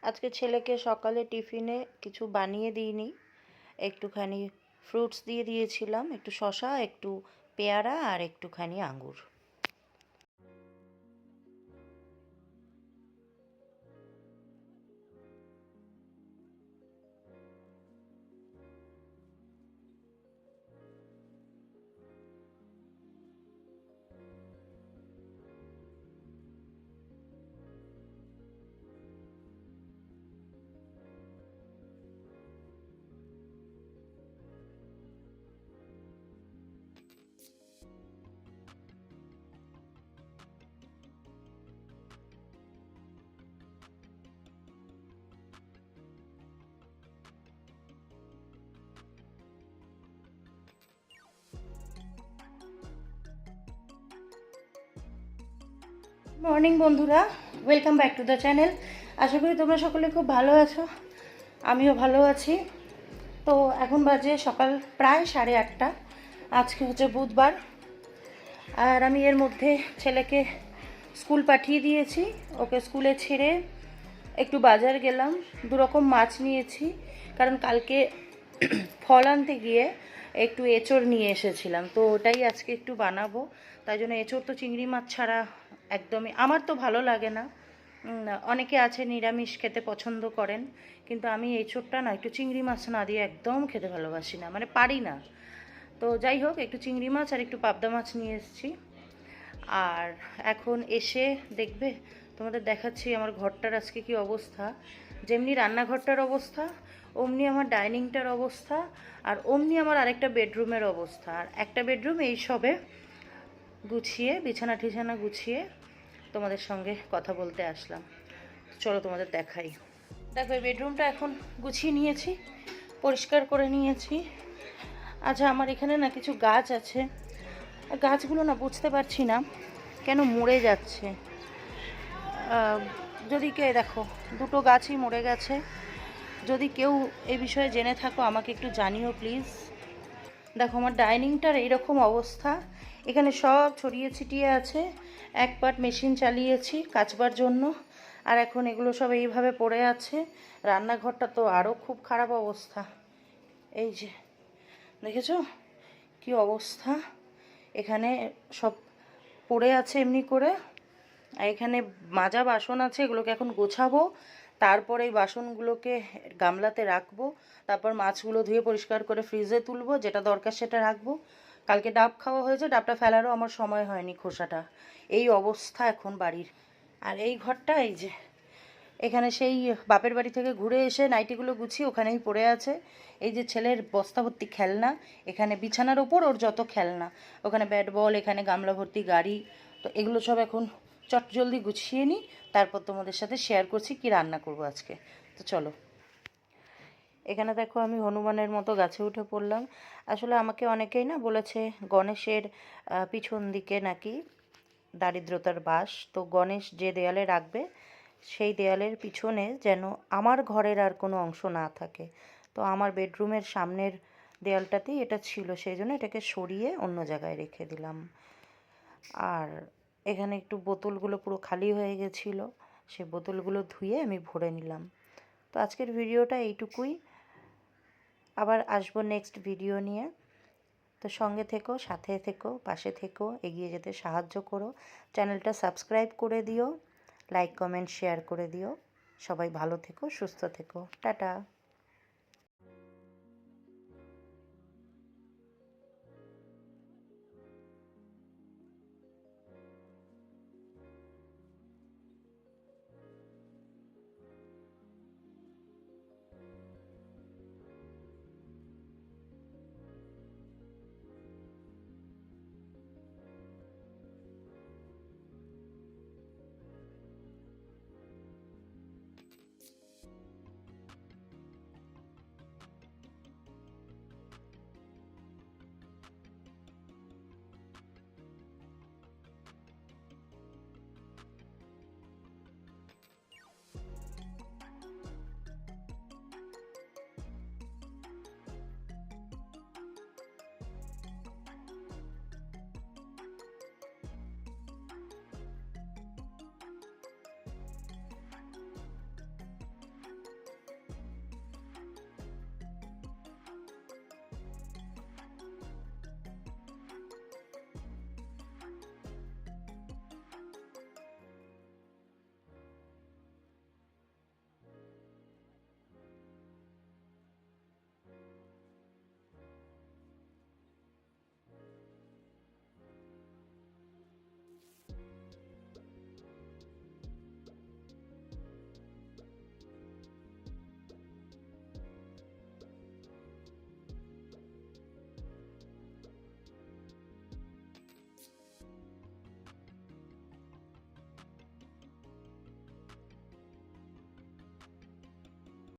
আজকে ছেলেকে সকালে টিফিনে কিছু বানিয়ে দিইনি, একটুখানি ফ্রুটস দিয়ে দিয়েছিলাম, একটু শসা, একটু পেয়ারা আর একটুখানি আঙ্গুর। মর্নিং বন্ধুরা, welcome back to the channel. আশা করি তোমরা সকলে খুব ভালো আছো, আমিও ভালো আছি। তো এখন বাজে সকাল প্রায় 8:30। আজকে হচ্ছে বুধবার, আর আমি এর মধ্যে ছেলেকে স্কুল পাঠিয়ে দিয়েছি। ওকে স্কুলে ছেড়ে একটু বাজার গেলাম, দুরকম মাছ নিয়েছি, কারণ কালকে ফল আনতে গিয়ে একটু এঁচড় নিয়ে এসেছিলাম, তো ওটাই আজকে একটু বানাবো। তাই জন্য এঁচড় তো চিংড়ি মাছ ছাড়া একদমই আমার তো ভালো লাগে না। অনেকে আছে নিরামিষ খেতে পছন্দ করেন, কিন্তু আমি এঁচড়টা না একটু চিংড়ি মাছ না দিয়ে একদম খেতে ভালোবাসি না, মানে পারি না। তো যাই হোক, একটু চিংড়ি মাছ আর একটু পাবদা মাছ নিয়ে এসেছি। আর এখন এসে দেখবে, তোমাদের দেখাচ্ছি আমার ঘরটার আজকে কি অবস্থা। যেমনি রান্নাঘরটার অবস্থা, অমনি আমার ডাইনিংটার অবস্থা, আর অমনি আমার আরেকটা বেডরুমের অবস্থা। আর একটা বেডরুম এই সবে গুছিয়ে, বিছানা টিছানা গুছিয়ে তোমাদের সঙ্গে কথা বলতে আসলাম। চলো তোমাদের দেখাই। দেখো, এই বেডরুমটা এখন গুছিয়ে নিয়েছি, পরিষ্কার করে নিয়েছি। আচ্ছা, আমার এখানে না কিছু গাছ আছে, গাছগুলো না বুঝতে পারছি না কেন মরে যাচ্ছে। যদি কে দেখো, দুটো গাছই মরে গেছে। যদি কেউ এই বিষয়ে জেনে থাকো আমাকে একটু জানিও প্লিজ। দেখো, আমার ডাইনিংটার এইরকম অবস্থা, এখানে সব ছড়িয়ে ছিটিয়ে আছে। এক পার্ট মেশিন চালিয়েছি কাচবার জন্য, আর এখন এগুলো সব এইভাবে পড়ে আছে। রান্নাঘরটা তো আরও খুব খারাপ অবস্থা। এই যে দেখেছো কি অবস্থা, এখানে সব পড়ে আছে এমনি করে। আর এখানে মাজা বাসন আছে, এগুলোকে এখন গোছাবো, তারপর এই বাসনগুলোকে গামলাতে রাখবো, তারপর মাছগুলো ধুয়ে পরিষ্কার করে ফ্রিজে তুলবো, যেটা দরকার সেটা রাখবো। কালকে ডাব খাওয়া হয়েছে, ডাবটা ফেলারও আমার সময় হয়নি, খোসাটা। এই অবস্থা এখন বাড়ির। আর এই ঘরটা এই যে, এখানে সেই বাপের বাড়ি থেকে ঘুরে এসে নাইটিগুলো গুছিয়ে ওখানেই পড়ে আছে। এই যে ছেলের বস্তা ভর্তি খেলনা, এখানে বিছানার ওপর ওর যত খেলনা, ওখানে ব্যাট বল, এখানে গামলা ভর্তি গাড়ি। তো এগুলো সব এখন চট জলদি গুছিয়ে নিই, তারপর তোমাদের সাথে শেয়ার করছি কি রান্না করব আজকে। তো চলো। এখানে দেখো, আমি হনুমানের মতো গাছে উঠে পড়লাম। আসলে আমাকে অনেকেই না বলেছে গণেশের পিছন দিকে নাকি দারিদ্রতার বাস, তো গণেশ যে দেয়ালে রাখবে সেই দেয়ালের পিছনে যেন আমার ঘরের আর কোনো অংশ না থাকে। তো আমার বেডরুমের সামনের দেয়ালটাতেই এটা ছিল, সেই জন্য এটাকে সরিয়ে অন্য জায়গায় রেখে দিলাম। আর এখানে একটু বোতলগুলো পুরো খালি হয়ে গেছিলো, সেই বোতলগুলো ধুয়ে আমি ভরে নিলাম। তো আজকের ভিডিওটা এইটুকুই, আবার আসবো নেক্সট ভিডিও নিয়ে। তো সঙ্গে থেকো, সাথে থেকো, পাশে থেকো, এগিয়ে যেতে সাহায্য করো। চ্যানেলটা সাবস্ক্রাইব করে দিও, লাইক কমেন্ট শেয়ার করে দিও। সবাই ভালো থেকো, সুস্থ থেকো, টাটা।